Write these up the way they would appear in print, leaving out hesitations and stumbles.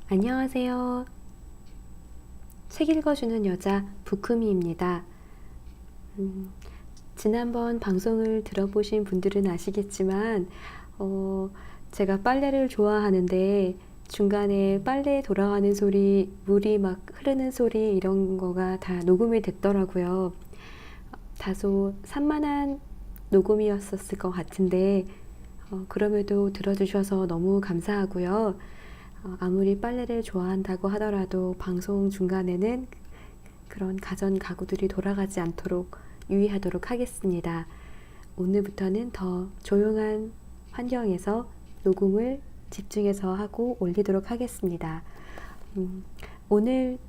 안녕하세요. 책 읽어주는 여자 부크미입니다. 음, 지난번 방송을 들어보신 분들은 아시겠지만 제가 빨래를 좋아하는데 중간에 빨래 돌아가는 소리, 물이 막 흐르는 소리 이런 거가 다 녹음이 됐더라고요. 다소 산만한 녹음이었었을 것 같은데 그럼에도 들어주셔서 너무 감사하고요. 아무리 빨래를 좋아한다고 하더라도 방송 중간에는 그런 가전 가구들이 돌아가지 않도록 유의하도록 하겠습니다. 오늘부터는 더 조용한 환경에서 녹음을 집중해서 하고 올리도록 하겠습니다. 오늘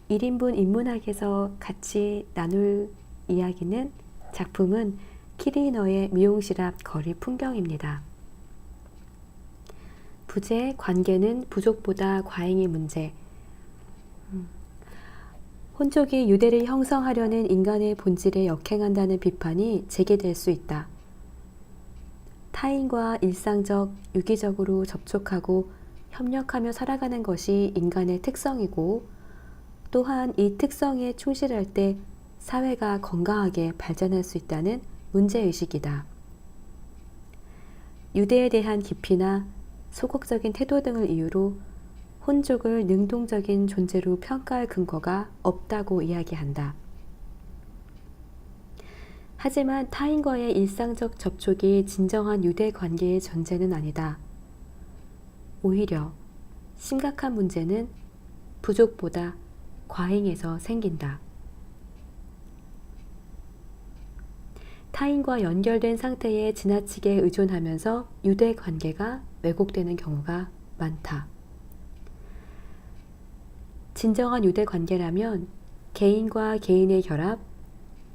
1인분 인문학에서 같이 나눌 이야기는 작품은 키리너의 미용실 앞 거리 풍경입니다. 부재, 관계는 부족보다 과잉의 문제. 혼족이 유대를 형성하려는 인간의 본질에 역행한다는 비판이 제기될 수 있다. 타인과 일상적, 유기적으로 접촉하고 협력하며 살아가는 것이 인간의 특성이고, 또한 이 특성에 충실할 때 사회가 건강하게 발전할 수 있다는 문제의식이다. 유대에 대한 기피나 소극적인 태도 등을 이유로 혼족을 능동적인 존재로 평가할 근거가 없다고 이야기한다. 하지만 타인과의 일상적 접촉이 진정한 유대 관계의 전제는 아니다. 오히려 심각한 문제는 부족보다 과잉에서 생긴다. 타인과 연결된 상태에 지나치게 의존하면서 유대 관계가 왜곡되는 경우가 많다. 진정한 유대 관계라면 개인과 개인의 결합,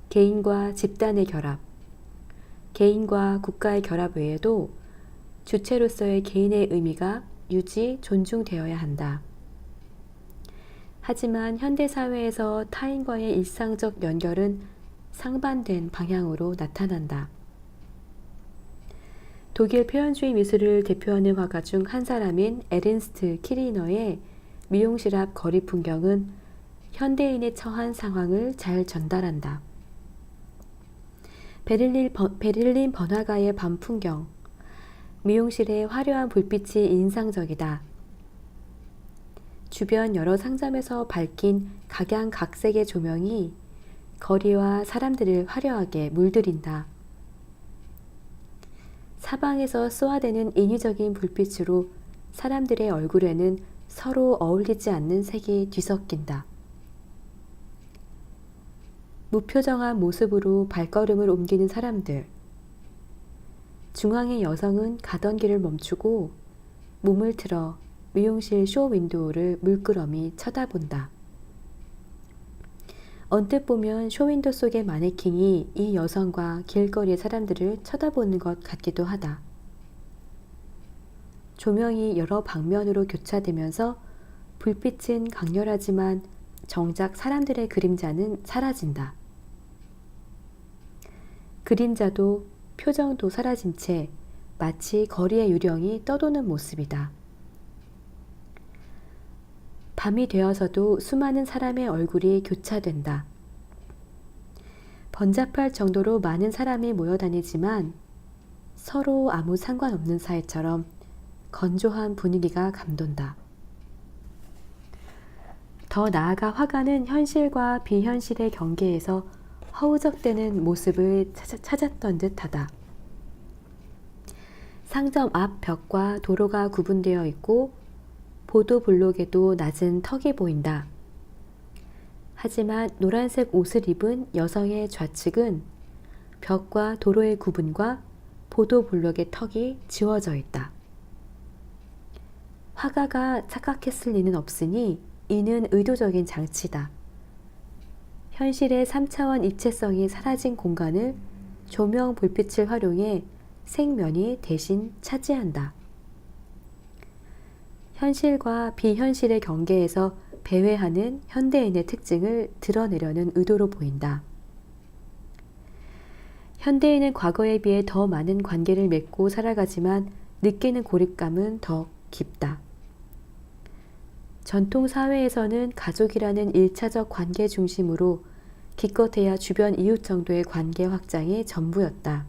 개인과 집단의 결합, 개인과 국가의 결합 외에도 주체로서의 개인의 의미가 유지, 존중되어야 한다. 하지만 현대사회에서 타인과의 일상적 연결은 상반된 방향으로 나타난다. 독일 표현주의 미술을 대표하는 화가 중 한 사람인 에른스트 키리너의 미용실 앞 거리 풍경은 현대인의 처한 상황을 잘 전달한다. 베를린 번화가의 밤 풍경. 미용실의 화려한 불빛이 인상적이다. 주변 여러 상점에서 밝힌 각양각색의 조명이 거리와 사람들을 화려하게 물들인다. 사방에서 쏘아대는 인위적인 불빛으로 사람들의 얼굴에는 서로 어울리지 않는 색이 뒤섞인다. 무표정한 모습으로 발걸음을 옮기는 사람들. 중앙의 여성은 가던 길을 멈추고 몸을 틀어 미용실 쇼 윈도우를 물끄러미 쳐다본다. 언뜻 보면 쇼윈도 속의 마네킹이 이 여성과 길거리의 사람들을 쳐다보는 것 같기도 하다. 조명이 여러 방면으로 교차되면서 불빛은 강렬하지만 정작 사람들의 그림자는 사라진다. 그림자도 표정도 사라진 채 마치 거리의 유령이 떠도는 모습이다. 밤이 되어서도 수많은 사람의 얼굴이 교차된다. 번잡할 정도로 많은 사람이 모여 다니지만 서로 아무 상관없는 사이처럼 건조한 분위기가 감돈다. 더 나아가 화가는 현실과 비현실의 경계에서 허우적대는 모습을 찾았던 듯하다. 상점 앞 벽과 도로가 구분되어 있고 보도블록에도 낮은 턱이 보인다. 하지만 노란색 옷을 입은 여성의 좌측은 벽과 도로의 구분과 보도블록의 턱이 지워져 있다. 화가가 착각했을 리는 없으니 이는 의도적인 장치다. 현실의 3차원 입체성이 사라진 공간을 조명 불빛을 활용해 생면이 대신 차지한다. 현실과 비현실의 경계에서 배회하는 현대인의 특징을 드러내려는 의도로 보인다. 현대인은 과거에 비해 더 많은 관계를 맺고 살아가지만 느끼는 고립감은 더 깊다. 전통 사회에서는 가족이라는 일차적 관계 중심으로 기껏해야 주변 이웃 정도의 관계 확장이 전부였다.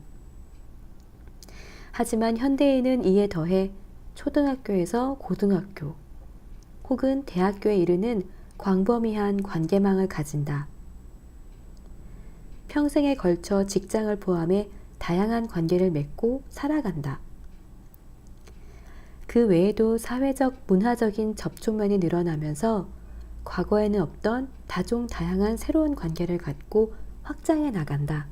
하지만 현대인은 이에 더해 초등학교에서 고등학교 혹은 대학교에 이르는 광범위한 관계망을 가진다. 평생에 걸쳐 직장을 포함해 다양한 관계를 맺고 살아간다. 그 외에도 사회적, 문화적인 접촉면이 늘어나면서 과거에는 없던 다양한 새로운 관계를 갖고 확장해 나간다.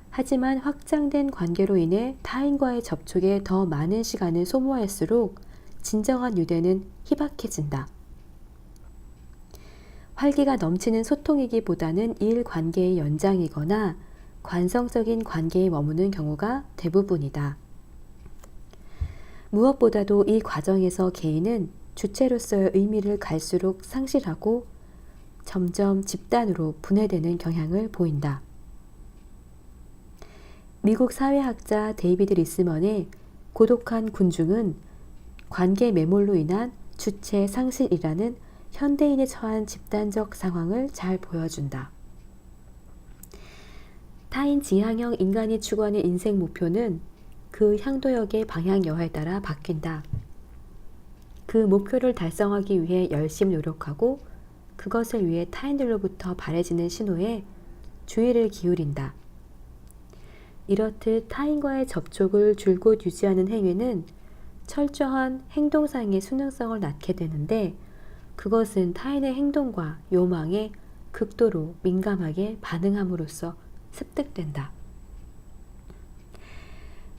하지만 확장된 관계로 인해 타인과의 접촉에 더 많은 시간을 소모할수록 진정한 유대는 희박해진다. 활기가 넘치는 소통이기보다는 일관계의 연장이거나 관성적인 관계에 머무는 경우가 대부분이다. 무엇보다도 이 과정에서 개인은 주체로서의 의미를 갈수록 상실하고 점점 집단으로 분해되는 경향을 보인다. 미국 사회학자 데이비드 리스먼의 고독한 군중은 관계 매몰로 인한 주체 상실이라는 현대인이 처한 집단적 상황을 잘 보여준다. 타인 지향형 인간이 추구하는 인생 목표는 그 향도역의 방향 여하에 따라 바뀐다. 그 목표를 달성하기 위해 열심히 노력하고 그것을 위해 타인들로부터 바래지는 신호에 주의를 기울인다. 이렇듯 타인과의 접촉을 줄곧 유지하는 행위는 철저한 행동상의 수능성을 낳게 되는데 그것은 타인의 행동과 요망에 극도로 민감하게 반응함으로써 습득된다.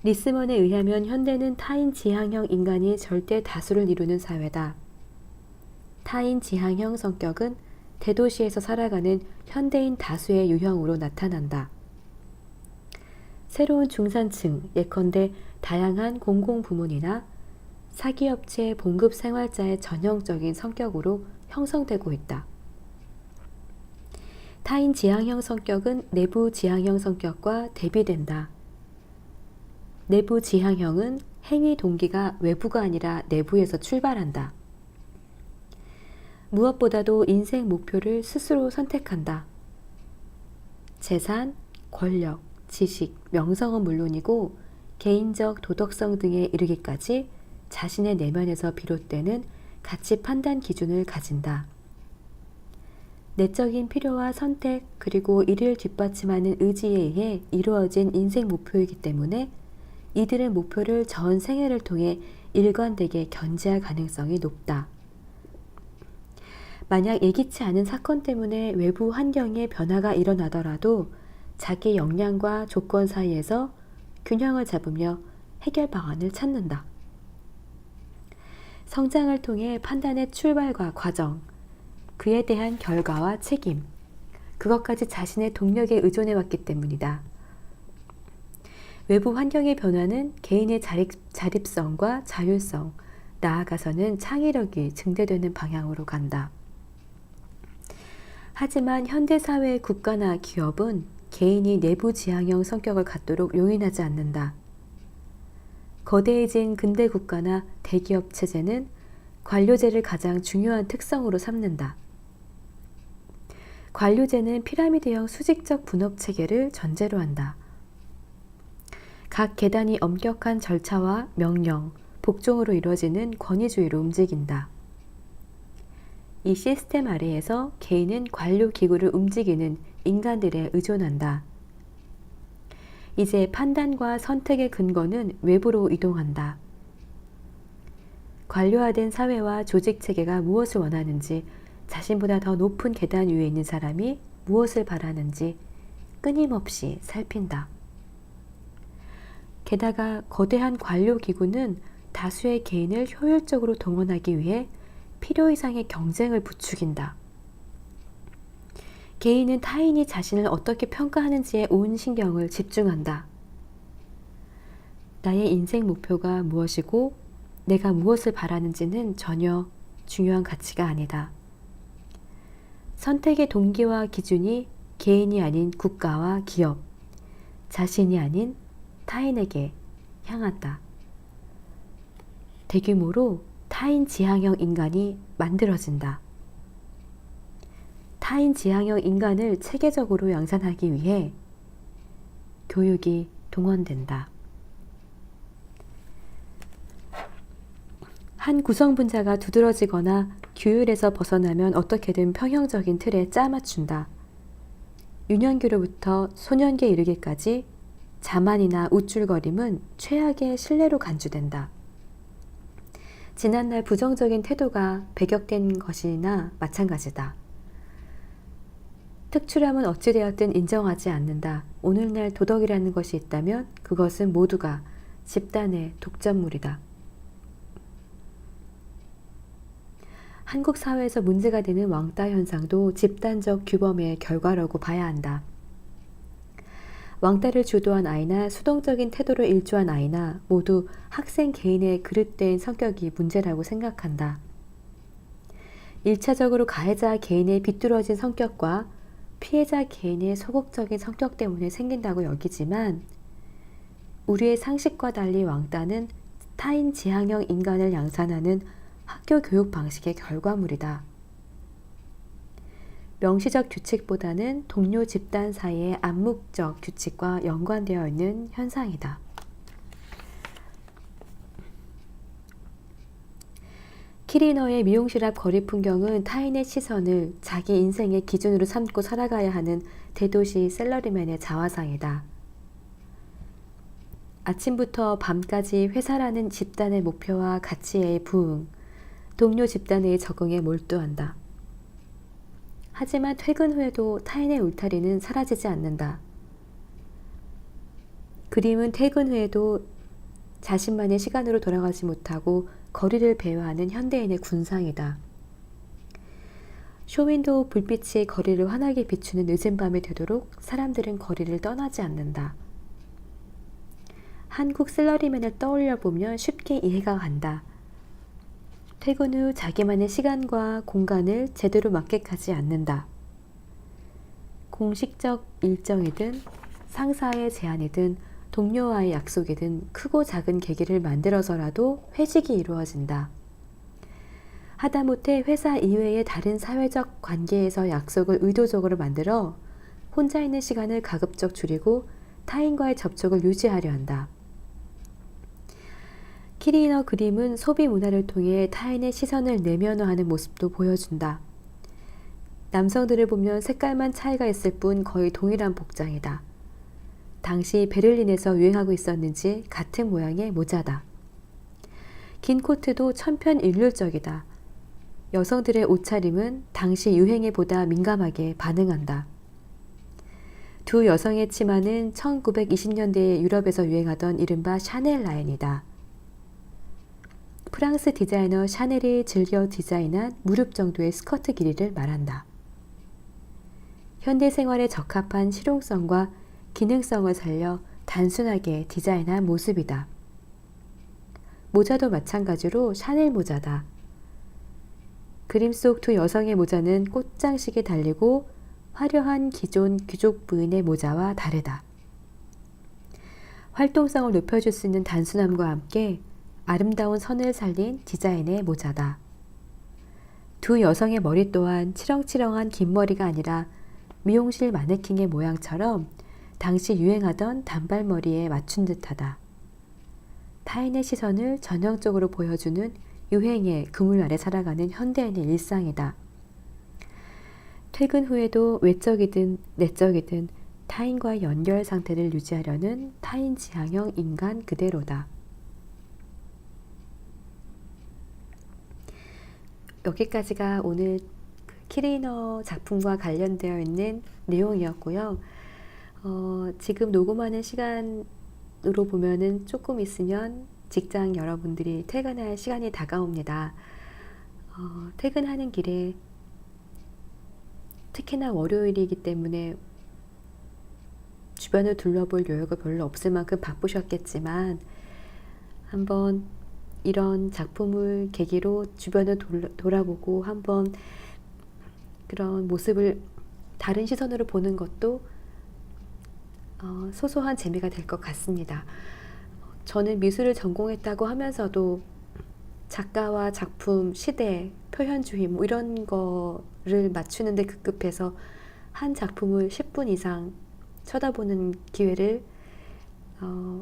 리스먼에 의하면 현대는 타인 지향형 인간이 절대 다수를 이루는 사회다. 타인 지향형 성격은 대도시에서 살아가는 현대인 다수의 유형으로 나타난다. 새로운 중산층, 예컨대 다양한 공공부문이나 사기업체 봉급 생활자의 전형적인 성격으로 형성되고 있다. 타인 지향형 성격은 내부 지향형 성격과 대비된다. 내부 지향형은 행위 동기가 외부가 아니라 내부에서 출발한다. 무엇보다도 인생 목표를 스스로 선택한다. 재산, 권력, 지식, 명성은 물론이고 개인적 도덕성 등에 이르기까지 자신의 내면에서 비롯되는 가치 판단 기준을 가진다. 내적인 필요와 선택 그리고 이를 뒷받침하는 의지에 의해 이루어진 인생 목표이기 때문에 이들의 목표를 전 생애를 통해 일관되게 견지할 가능성이 높다. 만약 예기치 않은 사건 때문에 외부 환경에 변화가 일어나더라도 자기 역량과 조건 사이에서 균형을 잡으며 해결 방안을 찾는다. 성장을 통해 판단의 출발과 과정, 그에 대한 결과와 책임, 그것까지 자신의 동력에 의존해왔기 때문이다. 외부 환경의 변화는 개인의 자립성과 자율성, 나아가서는 창의력이 증대되는 방향으로 간다. 하지만 현대사회의 국가나 기업은 개인이 내부 지향형 성격을 갖도록 용인하지 않는다. 거대해진 근대 국가나 대기업 체제는 관료제를 가장 중요한 특성으로 삼는다. 관료제는 피라미드형 수직적 분업 체계를 전제로 한다. 각 계단이 엄격한 절차와 명령, 복종으로 이루어지는 권위주의로 움직인다. 이 시스템 아래에서 개인은 관료 기구를 움직이는 인간들에 의존한다. 이제 판단과 선택의 근거는 외부로 이동한다. 관료화된 사회와 조직 체계가 무엇을 원하는지, 자신보다 더 높은 계단 위에 있는 사람이 무엇을 바라는지 끊임없이 살핀다. 게다가 거대한 관료 기구는 다수의 개인을 효율적으로 동원하기 위해 필요 이상의 경쟁을 부추긴다. 개인은 타인이 자신을 어떻게 평가하는지에 온 신경을 집중한다. 나의 인생 목표가 무엇이고 내가 무엇을 바라는지는 전혀 중요한 가치가 아니다. 선택의 동기와 기준이 개인이 아닌 국가와 기업, 자신이 아닌 타인에게 향한다. 대규모로 타인 지향형 인간이 만들어진다. 타인 지향형 인간을 체계적으로 양산하기 위해 교육이 동원된다. 한 구성분자가 두드러지거나 규율에서 벗어나면 어떻게든 평형적인 틀에 짜맞춘다. 유년기로부터 소년기에 이르기까지 자만이나 우쭐거림은 최악의 신뢰로 간주된다. 지난날 부정적인 태도가 배격된 것이나 마찬가지다. 특출함은 어찌되었든 인정하지 않는다. 오늘날 도덕이라는 것이 있다면 그것은 모두가 집단의 독점물이다. 한국 사회에서 문제가 되는 왕따 현상도 집단적 규범의 결과라고 봐야 한다. 왕따를 주도한 아이나 수동적인 태도를 일조한 아이나 모두 학생 개인의 그릇된 성격이 문제라고 생각한다. 1차적으로 가해자 개인의 비뚤어진 성격과 피해자 개인의 소극적인 성격 때문에 생긴다고 여기지만 우리의 상식과 달리 왕따는 타인 지향형 인간을 양산하는 학교 교육 방식의 결과물이다. 명시적 규칙보다는 동료 집단 사이의 암묵적 규칙과 연관되어 있는 현상이다. 키리너의 미용실 앞 거리 풍경은 타인의 시선을 자기 인생의 기준으로 삼고 살아가야 하는 대도시 셀러리맨의 자화상이다. 아침부터 밤까지 회사라는 집단의 목표와 가치에 부응, 동료 집단의 적응에 몰두한다. 하지만 퇴근 후에도 타인의 울타리는 사라지지 않는다. 그림은 퇴근 후에도 자신만의 시간으로 돌아가지 못하고 거리를 배회하는 현대인의 군상이다. 쇼윈도우 불빛이 거리를 환하게 비추는 늦은 밤이 되도록 사람들은 거리를 떠나지 않는다. 한국 셀러리맨을 떠올려 보면 쉽게 이해가 간다. 퇴근 후 자기만의 시간과 공간을 제대로 만끽하지 않는다. 공식적 일정이든 상사의 제안이든 동료와의 약속이든 크고 작은 계기를 만들어서라도 회식이 이루어진다. 하다못해 회사 이외의 다른 사회적 관계에서 약속을 의도적으로 만들어 혼자 있는 시간을 가급적 줄이고 타인과의 접촉을 유지하려 한다. 키리너 그림은 소비 문화를 통해 타인의 시선을 내면화하는 모습도 보여준다. 남성들을 보면 색깔만 차이가 있을 뿐 거의 동일한 복장이다. 당시 베를린에서 유행하고 있었는지 같은 모양의 모자다. 긴 코트도 천편일률적이다. 여성들의 옷차림은 당시 유행에 보다 민감하게 반응한다. 두 여성의 치마는 1920년대에 유럽에서 유행하던 이른바 샤넬 라인이다. 프랑스 디자이너 샤넬이 즐겨 디자인한 무릎 정도의 스커트 길이를 말한다. 현대 생활에 적합한 실용성과 기능성을 살려 단순하게 디자인한 모습이다. 모자도 마찬가지로 샤넬 모자다. 그림 속 두 여성의 모자는 꽃장식이 달리고 화려한 기존 귀족 부인의 모자와 다르다. 활동성을 높여줄 수 있는 단순함과 함께 아름다운 선을 살린 디자인의 모자다. 두 여성의 머리 또한 치렁치렁한 긴 머리가 아니라 미용실 마네킹의 모양처럼 당시 유행하던 단발머리에 맞춘 듯하다. 타인의 시선을 전형적으로 보여주는 유행의 그물 아래 살아가는 현대인의 일상이다. 퇴근 후에도 외적이든 내적이든 타인과의 연결 상태를 유지하려는 타인 지향형 인간 그대로다. 여기까지가 오늘 키리너 작품과 관련되어 있는 내용이었고요. 지금 녹음하는 시간으로 보면은 조금 있으면 직장 여러분들이 퇴근할 시간이 다가옵니다. 퇴근하는 길에 특히나 월요일이기 때문에 주변을 둘러볼 여유가 별로 없을 만큼 바쁘셨겠지만 한번 이런 작품을 계기로 주변을 돌아보고 한번 그런 모습을 다른 시선으로 보는 것도 소소한 재미가 될 것 같습니다. 저는 미술을 전공했다고 하면서도 작가와 작품, 시대, 표현주의 뭐 이런 거를 맞추는데 급급해서 한 작품을 10분 이상 쳐다보는 기회를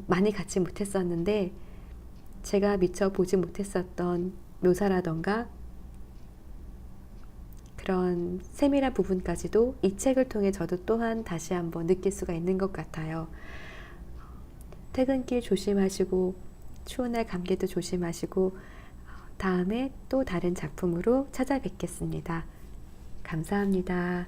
많이 갖지 못했었는데, 제가 미처 보지 못했었던 묘사라던가 그런 세밀한 부분까지도 이 책을 통해 저도 또한 다시 한번 느낄 수가 있는 것 같아요. 퇴근길 조심하시고 추운 날 감기도 조심하시고 다음에 또 다른 작품으로 찾아뵙겠습니다. 감사합니다.